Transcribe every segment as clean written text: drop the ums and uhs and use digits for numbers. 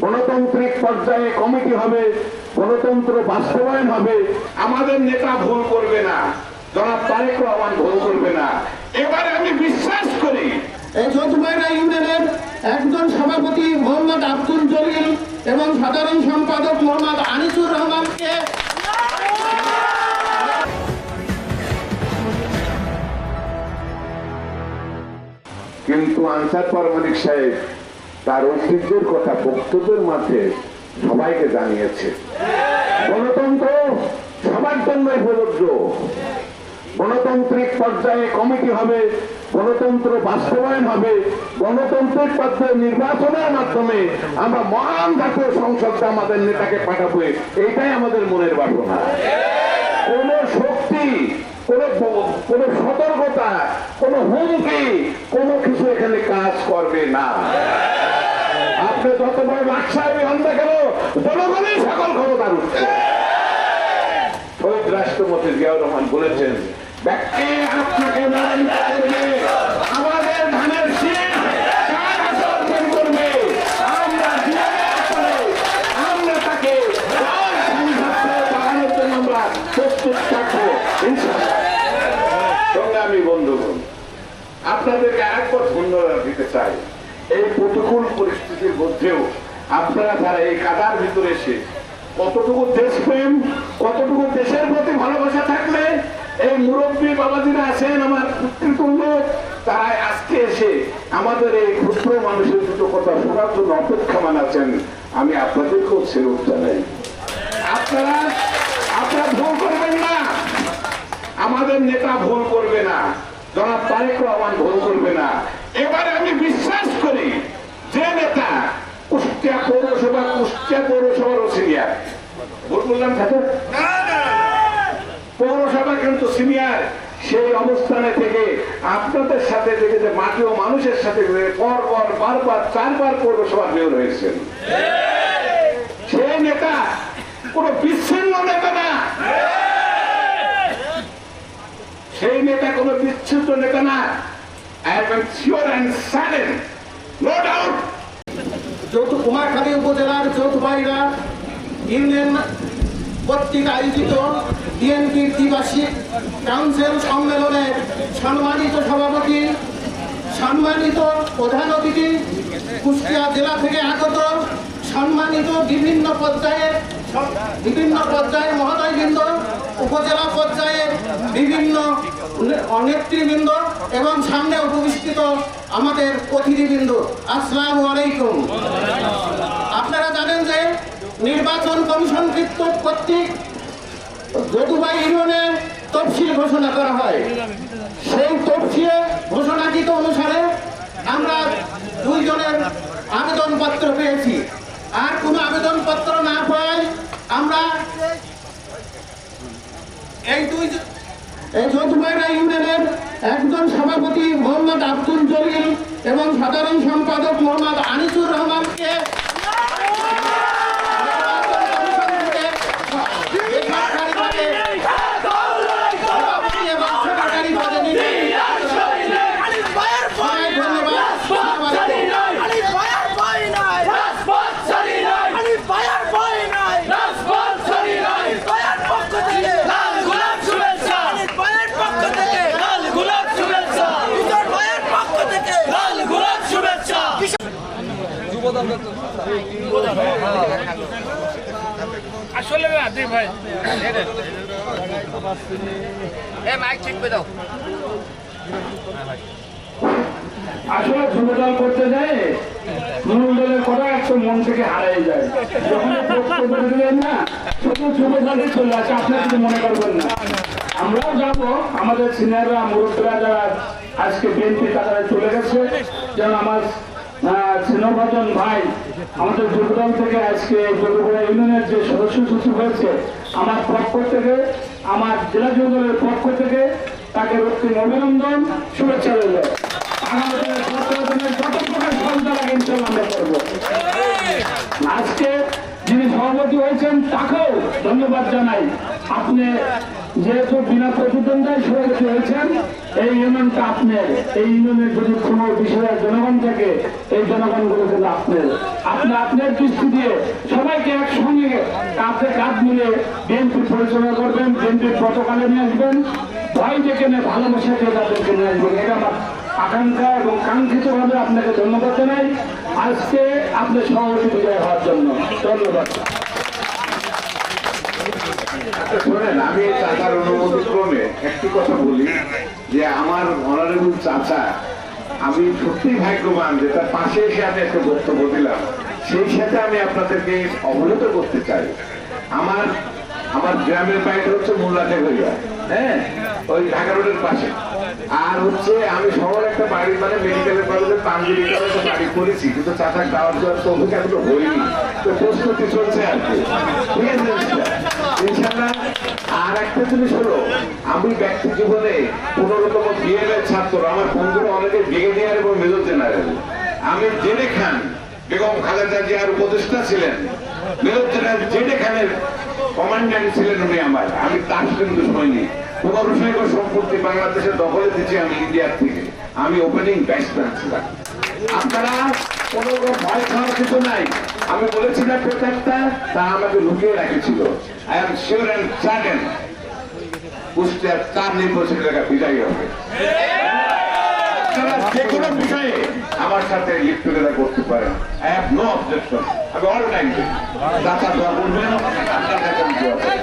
গণতান্ত্রিক পর্যায়ে কমিটি হবে, গণতন্ত্র বাস্তবায়ন হবে। আমাদের নেতা ভুল করবে না, জনাব তারেক রহমান ভুল করবে না, এবারে আমি বিশ্বাস করি। এই চৌধুরীপাড়া ইউনিয়নের একজন সভাপতি মোহাম্মদ আব্দুল জলিল এবং সাধারণ সম্পাদক মোহাম্মদ আনিসুর রহমানকে কিন্তু আনসার পারমানিক সাহেব তার ঐতিহ্যের কথা বক্তব্যের মাঝে সবাইকে জানিয়েছে। গণতন্ত্র সবার জন্যই প্রযোজ্য। গণতান্ত্রিক পর্যায়ে কমিটি হবে, গণতন্ত্র বাস্তবায়ন হবে, গণতান্ত্রিক পর্যায়ে নির্বাচনের মাধ্যমে আমরা মহান জাতীয় সংসদে আমাদের নেতাকে পাঠাবো, এইটাই আমাদের মনের বাসনা। কোন শক্তি, কোন সতর্কতা, কোন হুমকি, কোনো কিছু এখানে কাজ করবে না। আপনি যত বড় বাদশাহী হন না কেন, জনগণই সকল ক্ষমতার উৎস। শহীদ রাষ্ট্রপতি জিয়াউর রহমান বলেছেন, ব্যক্তি আপনাকে আমাদের ধানের শীষ করবে, আমরা তাকে বাড়ানোর জন্য আমরা প্রস্তুত থাকবো। সংগ্রামী বন্ধুগণ, আপনাদেরকে আরেকবার ধন্যবাদ দিতে চাই। এই প্রতিকূল পরিস্থিতির মধ্যেও আপনারা যারা এই কাদার ভিতরে এসে কতটুকু দেশপ্রেম, কতটুকু দেশের প্রতি ভালোবাসা থাকলে এই মুরব্বী বাবাজিরা আছেন আমার পিতৃতুল্য, তারা আজকে এসে আমাদের এই ক্ষুদ্র মানুষের দুটো কথা শোনার জন্য অপেক্ষমান আছেন। আমি আপনাদেরকেও সেলুট জানাই। আপনারা ভুল করবেন না, আমাদের নেতা ভুল করবে না, জনাব তারেক রহমান ভুল করবে না। এবারে আমি বিশ্বাস করি যে নেতা কুষ্টিয়া পৌরসভার সিনিয়র, ভুল বললাম পৌরসভা কিন্তু সিনিয়র, সেই অবস্থানে থেকে আপনাদের সাথে থেকে যে মাটি ও মানুষের সাথে বারবার 4 বার পৌরসভা মেয়র হয়েছেন, সেই নেতা কোন বিচ্ছিন্ন নেতা না, সেই নেতা কোন বিচ্ছিন্ন নেতা না। I am sure and certain, no doubt. Kumarkhali উপজেলার চৌধুরীপাড়া ইউনিয়ন কর্তৃক আয়োজিত বিএনপির দ্বিবার্ষিক কাউন্সিল সম্মেলনের সম্মানিত সভাপতি, সম্মানিত প্রধান অতিথি, কুষ্টিয়া জেলা থেকে আগত সম্মানিত বিভিন্ন পর্যায়ের মহোদয়বৃন্দ, উপজেলা পর্যায়ের বিভিন্ন নেতৃবৃন্দ এবং সামনে উপস্থিত আমাদের অতিথিবৃন্দ, আসসালামু আলাইকুম। আপনারা জানেন যে নির্বাচন কমিশন কর্তৃক চৌধুরীপাড়া ইউনিয়নে তফসিল ঘোষণা করা হয়। সেই তফসিলে ঘোষণাকৃত অনুসারে আমরা 2 জনের আবেদনপত্র পেয়েছি। আর কোনো আবেদনপত্র না পাই আমরা এই চৌধুরীপাড়া ইউনিয়নের একজন সভাপতি মোহাম্মদ আব্দুল জলিল এবং সাধারণ সম্পাদক মোহাম্মদ আনিসুর রহমানকে আসলে ভাই মাইক ঠিক করে দাও। আসলে ছোট দল করতে যায়, মূল দলের কথা একটু মন থেকে হারাই যায়। যখন বক্তব্য দিলেন না, ছোট দলে চলে আসে, আপনারা কিছু মনে করবেন না। আমরাও যাবো, আমাদের সিনিয়ররা মুরব্বীরা যারা আজকে বিএনপি তারা চলে গেছে, যেমন আমার স্নেহভাজন ভাই আমাদের যুবদল থেকে আজকে চৌধুরীপাড়া ইউনিয়নের যে সদস্য সচিব হয়েছে, আমার পক্ষ থেকে, আমার জেলা যুবদলের পক্ষ থেকে তাকে রক্তিম অভিনন্দন, শুভেচ্ছা রইল। আজকে যিনি সভাপতি হয়েছেন তাকেও ধন্যবাদ জানাই। আপনি যেহেতু বিনা প্রতিদ্বন্দ্বায় সভাপতি হয়েছেন, এই ইউনিয়নটা আপনার। এই ইউনিয়নের যদি কোনো বিষয়ের জনগণ থাকে, এই জনগণগুলো কিন্তু আপনার। আপনি আপনার দৃষ্টি দিয়ে সবাইকে একসঙ্গে কাঁধে কাঁধ মিলে বিএনপি পরিচালনা করবেন, বিএনপির পতাকালে নিয়ে আসবেন, ভয় ডেকে নিয়ে ভালোবাসা দিয়ে তাদেরকে নিয়ে আসবেন। এটা আমার আকাঙ্ক্ষা এবং কাঙ্ক্ষিত ভাবে আপনাকে ধন্যবাদ জানাই আজকে আপনার সভাপতি বিজয় হওয়ার জন্য। ধন্যবাদ। আচ্ছা শোনেন, আমি চাচার অনুমতি ক্রমে একটি কথা বলি যে আমার অনারেবল চাচা, আমি সত্যি ভাগ্যবান যে তার পাশে এসে আমি একটা বক্তব্য দিলাম। সেই সাথে আমি আপনাদেরকে অবগত করতে চাই, আমার গ্রামের বাড়িটা হচ্ছে মোল্লাটে হইয়া, হ্যাঁ, ওই ঢাকা রোডের পাশে। আর হচ্ছে আমি শহরে একটা বাড়ি, মানে মেডিকেলের কলেজে পাঞ্জুরি কলেজে বাড়ি করেছি, কিন্তু চাচার দাওয়ার দেওয়ার তো অভিজ্ঞতা এখনো হয়নি, তো প্রস্তুতি চলছে আর কি। ঠিক আছে ইনশাল্লাহ। আর একটা জিনিস হলো, আমি ব্যক্তি জীবনে 15তম বিএলএ ছাত্র, আমার বন্ধুরা অনেকে ব্রিগেডিয়ার এবং মেজর জেনারেল। আমি জেনে খান বেগম খালেদা জিয়ার উপদেষ্টা ছিলেন, মেজর জেনারেল জেনে খানের কমান্ড্যান্ট ছিলেন উনি আমার। আমি তার কিন্তু সৈনিক। 1500 একর সম্পত্তি বাংলাদেশের দখলে দিচ্ছি আমি ইন্ডিয়ার থেকে। আমি ওপেনিং ব্যাটসম্যান ছিলাম। আপনারা কোনো ভয় খাওয়ার কিছু নাই। আমি বলেছি না প্রত্যেকটা, তা আমাকে লুকিয়ে রেখেছিল। I am sure and certain কুষ্টিয়ার 4 নির্বাচনী এলাকা বিজয়ী হবে। আপনারা যে কোনো বিষয়ে আমার সাথে লিপ টুগেদার করতে পারেন। I have no objection. আমি অল টাইম চাচা দোয়া করবেন, আপনার কাছে আমি দোয়া করি।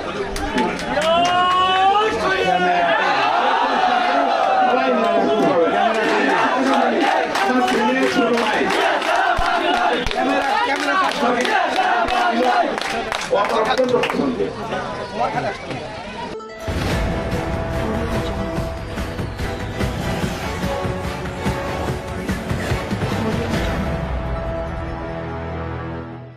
ক্যামেরা